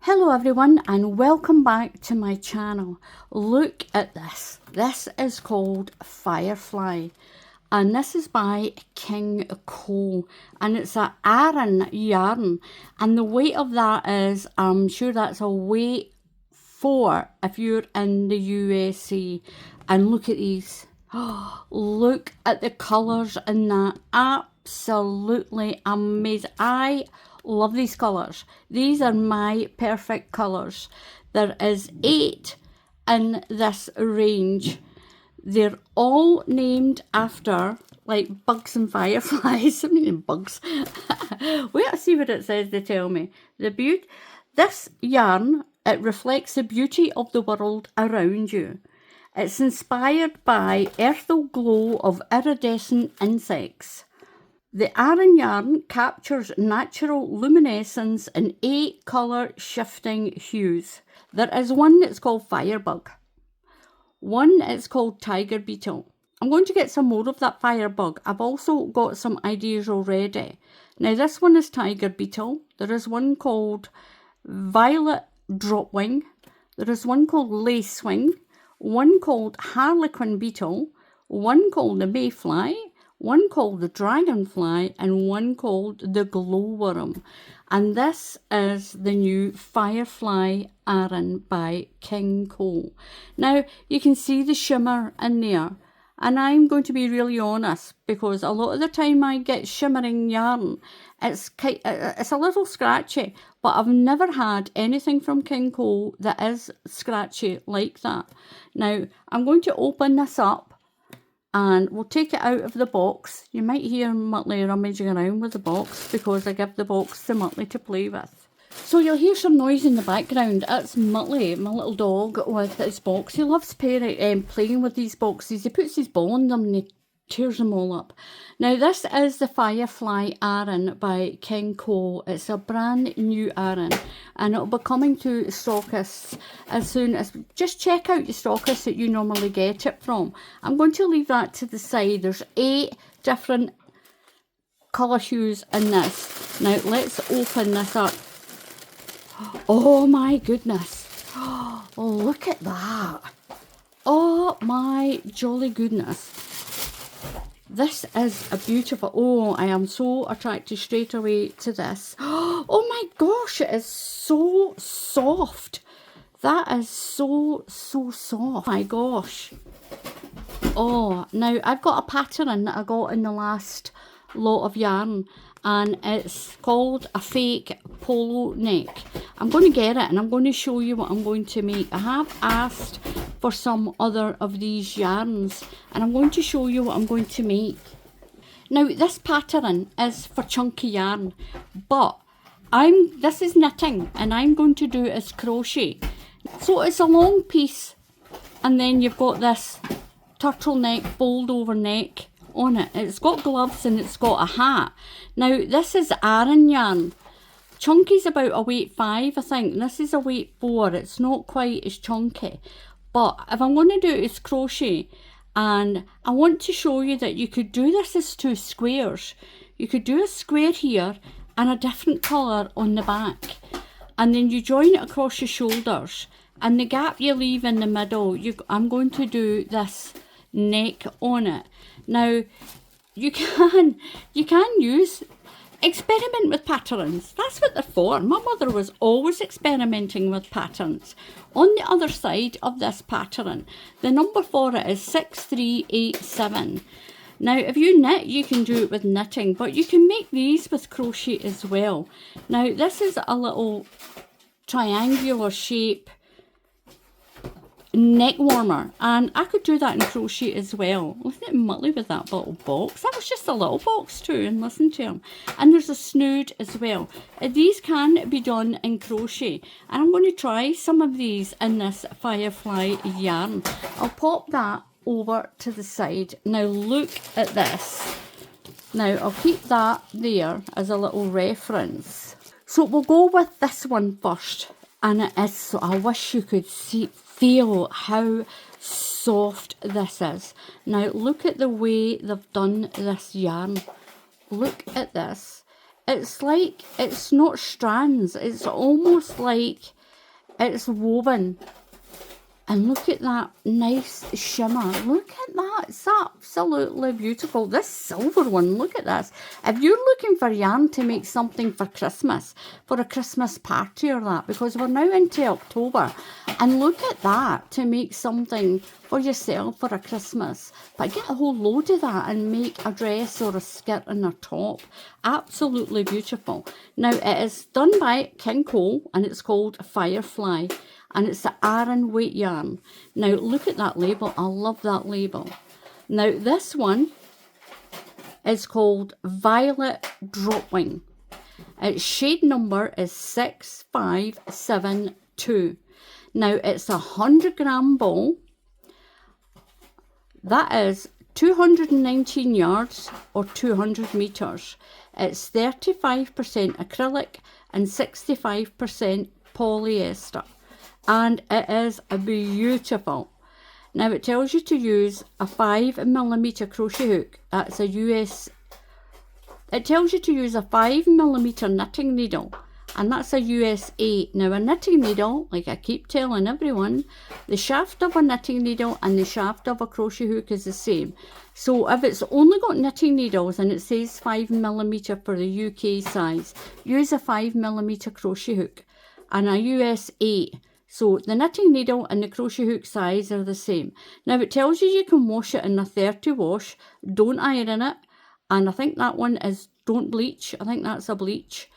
Hello everyone and welcome back to my channel. Look at this. This is called Firefly and this is by King Cole and it's a Aran yarn and the weight of that is, I'm sure that's a weight 4 if you're in the USA. And look at these. Look at the colours in that. Absolutely amazing. I love these colours. These are my perfect colours. There is 8 in this range. They're all named after like bugs and fireflies. I mean bugs. Wait to see what it says. They tell me. This yarn, it reflects the beauty of the world around you. It's inspired by earthly glow of iridescent insects. The Aran yarn captures natural luminescence in 8 colour shifting hues. There is one that's called Firebug. One is called Tiger Beetle. I'm going to get some more of that Firebug. I've also got some ideas already. Now this one is Tiger Beetle. There is one called Violet Dropwing. There is one called Lacewing. One called Harlequin Beetle. One called the Mayfly. One called the Dragonfly and one called the Glowworm. And this is the new Firefly Aran by King Cole. Now you can see the shimmer in there, and I'm going to be really honest because a lot of the time I get shimmering yarn, it's a little scratchy, but I've never had anything from King Cole that is scratchy like that. Now I'm going to open this up and we'll take it out of the box. You might hear Muttley rummaging around with the box because I give the box to Muttley to play with. So you'll hear some noise in the background. That's Muttley, my little dog, with his box. He loves playing with these boxes. He puts his ball in them and he tears them all up. Now this is the Firefly Aran by King Cole. It's a brand new Aran and it'll be coming to stockists as soon as, just check out the stockists that you normally get it from. I'm going to leave that to the side. There's 8 different colour hues in this. Now let's open this up. Oh my goodness. Oh, look at that. Oh my jolly goodness. This is a beautiful, oh, I am so attracted straight away to this. Oh my gosh, it is so soft. That is so soft. Oh my gosh. Oh, now I've got a pattern that I got in the last lot of yarn and it's called a fake polo neck. I'm going to get it and I'm going to show you what I'm going to make. I have asked for some other of these yarns and I'm going to show you what I'm going to make. Now this pattern is for chunky yarn, but this is knitting and I'm going to do it as crochet. So it's a long piece and then you've got this turtleneck fold over neck on it. It's got gloves and it's got a hat. Now this is Aran yarn. Chunky's about a weight 5 I think. This is a weight 4. It's not quite as chunky. But if I'm going to do it as crochet, and I want to show you that you could do this as 2 squares. You could do a square here and a different colour on the back. And then you join it across your shoulders. And the gap you leave in the middle, I'm going to do this neck on it. Now, you can experiment with patterns. That's what they're for. My mother was always experimenting with patterns. On the other side of this pattern, the number for it is 6387. Now, if you knit, you can do it with knitting, but you can make these with crochet as well. Now, this is a little triangular shape neck warmer and I could do that in crochet as well. Listen at Muttley with that little box. That was just a little box too, and listen to him. And there's a snood as well. These can be done in crochet and I'm going to try some of these in this Firefly yarn. I'll pop that over to the side. Now look at this. Now I'll keep that there as a little reference. So we'll go with this one first, and it is, so I wish you could feel how soft this is. Now look at the way they've done this yarn. Look at this. it's like, it's not strands, it's almost like it's woven. And look at that nice shimmer. Look at that. It's absolutely beautiful. This silver one, look at this. If you're looking for yarn to make something for Christmas, for a Christmas party or that, because we're now into October, and look at that to make something for yourself for a Christmas. But get a whole load of that and make a dress or a skirt and a top. Absolutely beautiful. Now, it is done by King Cole, and it's called Firefly. And it's the Aran weight yarn. Now, look at that label. I love that label. Now, this one is called Violet Dropwing. Its shade number is 6572. Now, it's a 100-gram ball. That is 219 yards or 200 meters. It's 35% acrylic and 65% polyester. And it is beautiful. Now, it tells you to use a 5mm crochet hook. That's a US. It tells you to use a 5mm knitting needle, and that's a US 8. Now, a knitting needle, like I keep telling everyone, the shaft of a knitting needle and the shaft of a crochet hook is the same. So if it's only got knitting needles and it says 5mm for the UK size, use a 5mm crochet hook and a US 8. So the knitting needle and the crochet hook size are the same. Now, it tells you can wash it in a 30 wash. Don't iron it. And I think that one is don't bleach. I think that's a bleach.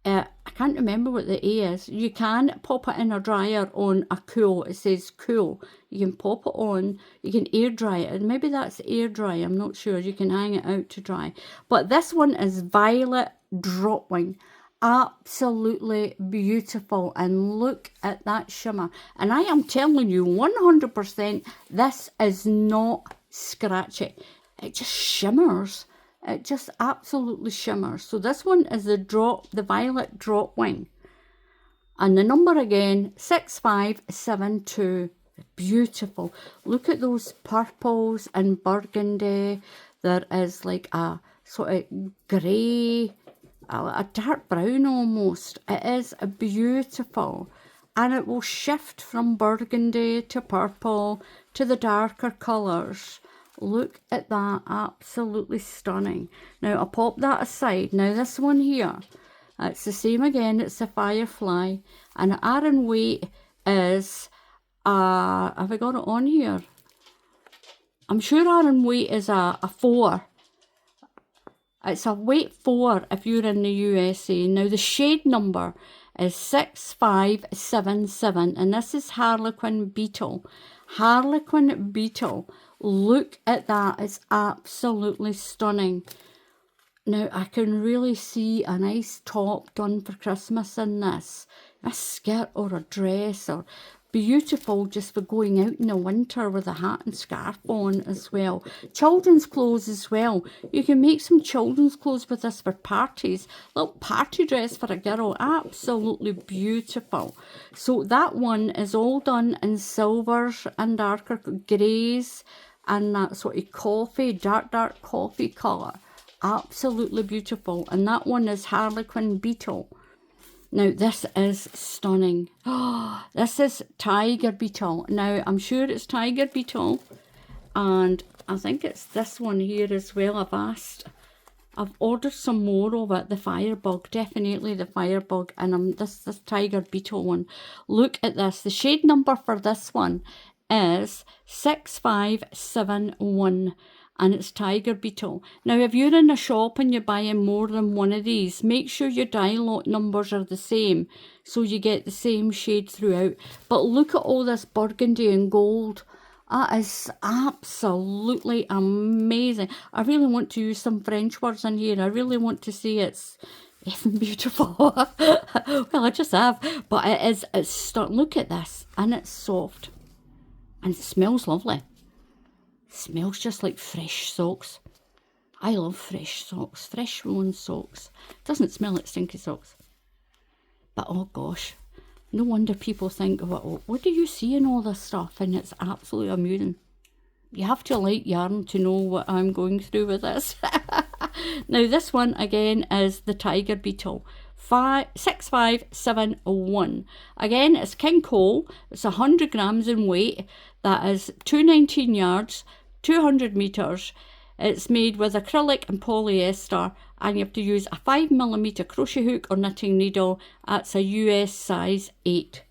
I can't remember what the A is. You can pop it in a dryer on a cool. It says cool. You can pop it on. You can air dry it. And maybe that's air dry. I'm not sure. You can hang it out to dry. But this one is Violet Dropwing. Absolutely beautiful. And look at that shimmer. And I am telling you 100% this is not scratchy. It just shimmers. It just absolutely shimmers. So this one is the Violet Dropwing. And the number again, 6572. Beautiful. Look at those purples and burgundy. There is like a sort of grey, a dark brown almost. It is beautiful. And it will shift from burgundy to purple to the darker colours. Look at that, absolutely stunning. Now, I'll pop that aside. Now, this one here, it's the same again. It's a Firefly. And Aran weight is, have I got it on here? I'm sure Aran weight is a 4. It's a weight 4 if you're in the USA. Now, the shade number is 6577. And this is Harlequin Beetle. Harlequin Beetle. Look at that. It's absolutely stunning. Now, I can really see a nice top done for Christmas in this. A skirt or a dress, or beautiful just for going out in the winter with a hat and scarf on as well. Children's clothes as well. You can make some children's clothes with this for parties. Little party dress for a girl. Absolutely beautiful. So that one is all done in silvers and darker greys and that sort of coffee, dark coffee colour. Absolutely beautiful. And that one is Harlequin Beetle. Now, this is stunning. Oh, this is Tiger Beetle. Now, I'm sure it's Tiger Beetle. And I think it's this one here as well. I've ordered some more of it. The Firebug. Definitely the Firebug. And this Tiger Beetle one. Look at this. The shade number for this one is 6571. And it's Tiger Beetle. Now, if you're in a shop and you're buying more than one of these, make sure your die lot numbers are the same, so you get the same shade throughout. But look at all this burgundy and gold. That is absolutely amazing. I really want to use some French words in here. I really want to say it's even beautiful. Well, I just have. But it's stunning. Look at this. And it's soft. And it smells lovely. Smells just like fresh socks. I love fresh socks, fresh woolen socks. Doesn't smell like stinky socks. But oh gosh, no wonder people think, what do you see in all this stuff? And it's absolutely amusing. You have to like yarn to know what I'm going through with this. Now this one again is the tiger beetle. 6571. Again, it's King Cole. It's 100 grams in weight. That is 219 yards, 200 meters. It's made with acrylic and polyester, and you have to use a 5mm crochet hook or knitting needle. That's a US size 8.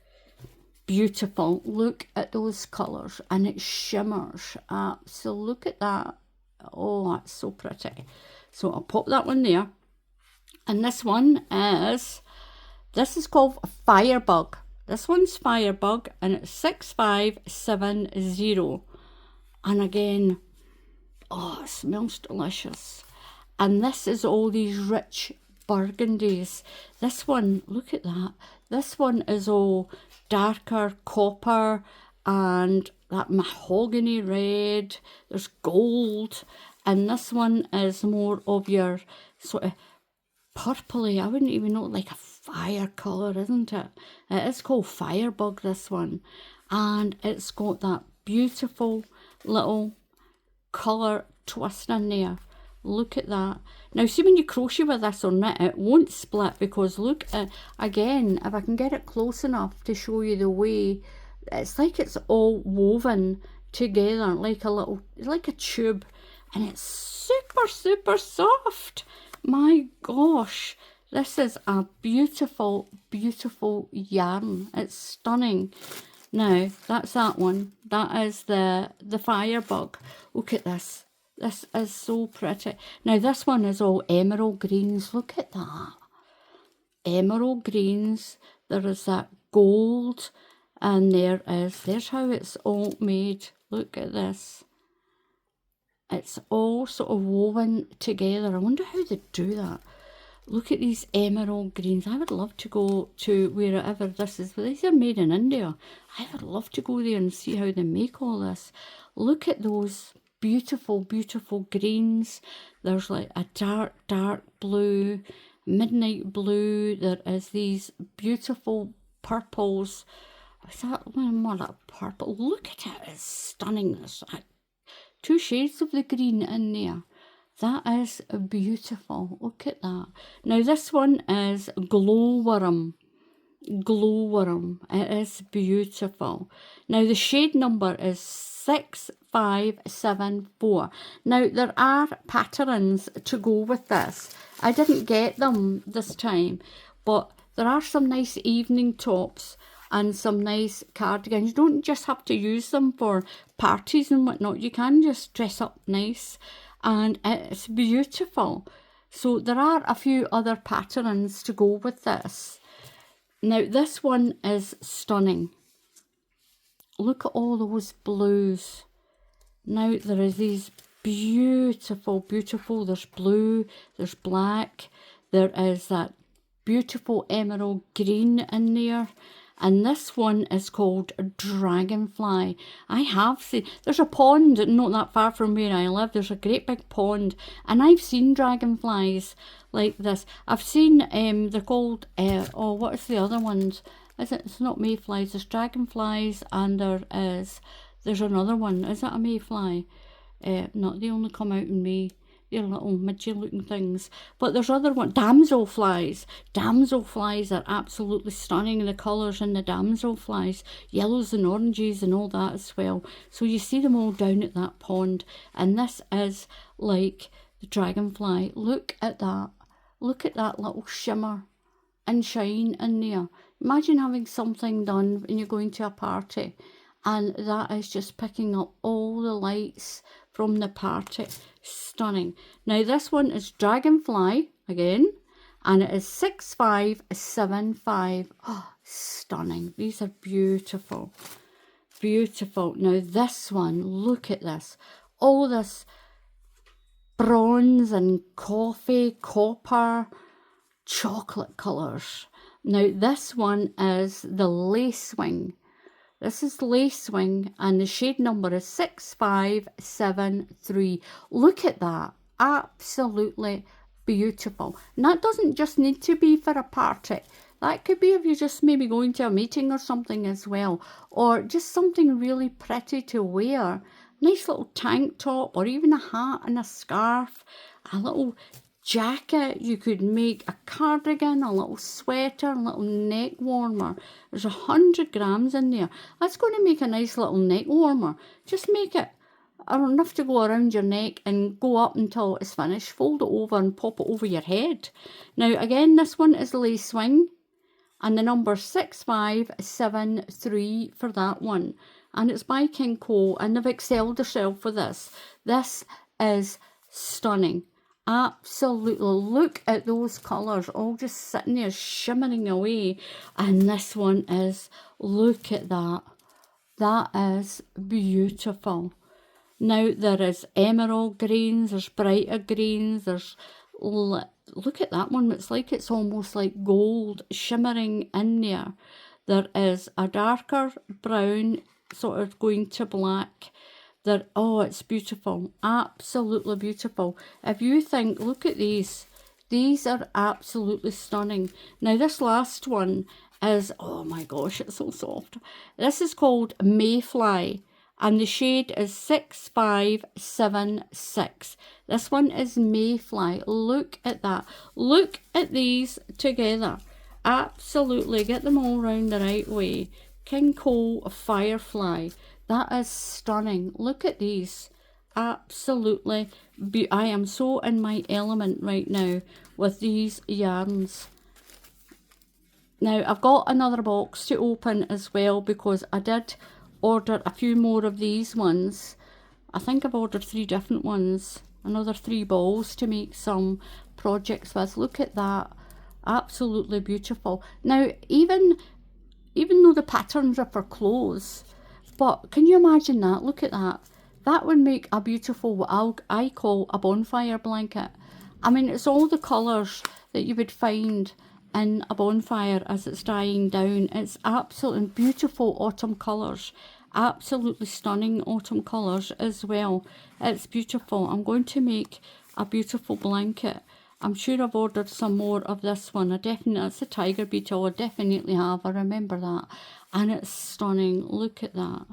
Beautiful. Look at those colours, and it shimmers. So look at that. Oh, that's so pretty. So I'll pop that one there. And this one is called Firebug. This one's Firebug, and it's 6570. And again, oh, it smells delicious. And this is all these rich burgundies. This one, look at that. This one is all darker copper and that mahogany red. There's gold. And this one is more of your sort of purpley, I wouldn't even know, like a fire colour, isn't it? It is called Firebug, this one. And it's got that beautiful little colour twist in there. Look at that. Now, see when you crochet with this or knit, it won't split, because look at, again, if I can get it close enough to show you the way, it's like it's all woven together, like a little, like a tube. And it's super, super soft. My gosh, this is a beautiful, beautiful yarn. It's stunning. Now, that's that one. That is the Firebug. Look at this. This is so pretty. Now, this one is all emerald greens. Look at that. Emerald greens. There is that gold. And there's how it's all made. Look at this. It's all sort of woven together. I wonder how they do that. Look at these emerald greens. I would love to go to wherever this is. But these are made in India. I would love to go there and see how they make all this. Look at those beautiful, beautiful greens. There's like a dark, dark blue, midnight blue. There is these beautiful purples. Is that more like purple? Look at it. It's stunning. There's 2 shades of the green in there. That is beautiful. Look at that. Now this one is glowworm. Glowworm. It is beautiful. Now the shade number is 6574. Now there are patterns to go with this. I didn't get them this time, but there are some nice evening tops and some nice cardigans. You don't just have to use them for parties and whatnot. You can just dress up nice, and it's beautiful. So there are a few other patterns to go with this. Now this one is stunning. Look at all those blues. Now there is these beautiful, beautiful, there's blue, there's black, there is that beautiful emerald green in there. And this one is called Dragonfly. I have seen, there's a pond not that far from where I live. There's a great big pond, and I've seen dragonflies like this. I've seen, they're called, oh, what is the other ones? It's not mayflies, there's dragonflies, and there's another one. Is that a mayfly? No, they only come out in May. They're little midgy looking things. But there's other ones, damselflies. Damselflies are absolutely stunning. The colours in the damselflies, yellows and oranges and all that as well. So you see them all down at that pond. And this is like the dragonfly. Look at that. Look at that little shimmer and shine in there. Imagine having something done when you're going to a party, and that is just picking up all the lights from the party. Stunning. Now this one is Dragonfly again, and it is 6575. Oh, stunning. These are beautiful. Beautiful. Now this one, look at this. All this bronze and coffee, copper, chocolate colours. Now this one is the Lace Wing. This is Lace Wing, and the shade number is 6573. Look at that. Absolutely beautiful. And that doesn't just need to be for a party. That could be if you're just maybe going to a meeting or something as well. Or just something really pretty to wear. Nice little tank top, or even a hat and a scarf. A little jacket, you could make a cardigan, a little sweater, a little neck warmer. There's 100 grams in there. That's going to make a nice little neck warmer. Just make it enough to go around your neck and go up until it's finished. Fold it over and pop it over your head. Now again, this one is lace swing, and the number 6573 for that one, and it's by King Cole, and they've excelled themselves for this. This is stunning. Absolutely, look at those colours all just sitting there shimmering away. And this one is, look at that, that is beautiful. Now there is emerald greens, there's brighter greens, there's, look at that one, it's like it's almost like gold shimmering in there. There is a darker brown sort of going to black. There, oh, it's beautiful, absolutely beautiful. If you think, look at these are absolutely stunning. Now this last one is, oh my gosh, it's so soft. This is called Mayfly, and the shade is 6576. This one is Mayfly. Look at that. Look at these together. Absolutely, get them all round the right way. King Cole Firefly. That is stunning. Look at these. Absolutely. I am so in my element right now with these yarns. Now, I've got another box to open as well, because I did order a few more of these ones. I think I've ordered 3 different ones. Another 3 balls to make some projects with. Look at that. Absolutely beautiful. Now, even though the patterns are for clothes, but can you imagine that? Look at that. That would make a beautiful, what I call a bonfire blanket. I mean, it's all the colours that you would find in a bonfire as it's dying down. It's absolutely beautiful autumn colours. Absolutely stunning autumn colours as well. It's beautiful. I'm going to make a beautiful blanket. I'm sure I've ordered some more of this one. It's a tiger beetle. I definitely have. I remember that. And it's stunning. Look at that.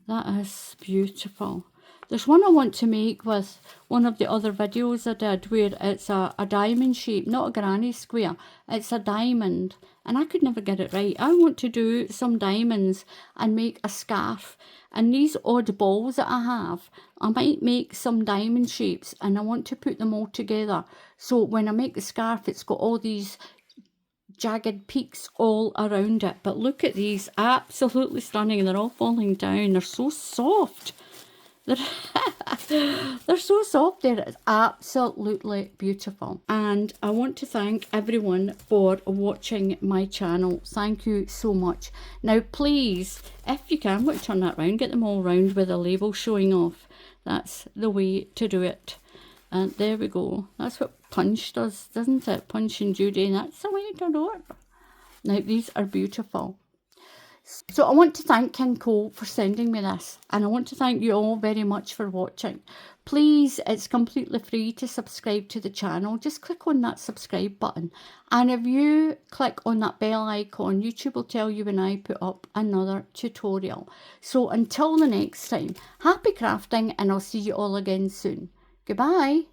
That is beautiful. There's one I want to make with one of the other videos I did, where it's a diamond shape, not a granny square. It's a diamond, and I could never get it right. I want to do some diamonds and make a scarf. And these odd balls that I have, I might make some diamond shapes, and I want to put them all together. So when I make the scarf, it's got all these jagged peaks all around it. But look at these, absolutely stunning. They're all falling down. They're so soft. They're so soft there. It's absolutely beautiful. And I want to thank everyone for watching my channel. Thank you so much. Now please, if you can, we'll turn that round, get them all round with a label showing off. That's the way to do it. And there we go. That's what Punch does, doesn't it? Punch and Judy. That's the way to do it. Now these are beautiful. So I want to thank King Cole for sending me this, and I want to thank you all very much for watching. Please, it's completely free to subscribe to the channel. Just click on that subscribe button, and if you click on that bell icon, YouTube will tell you when I put up another tutorial. So until the next time, happy crafting, and I'll see you all again soon. Goodbye.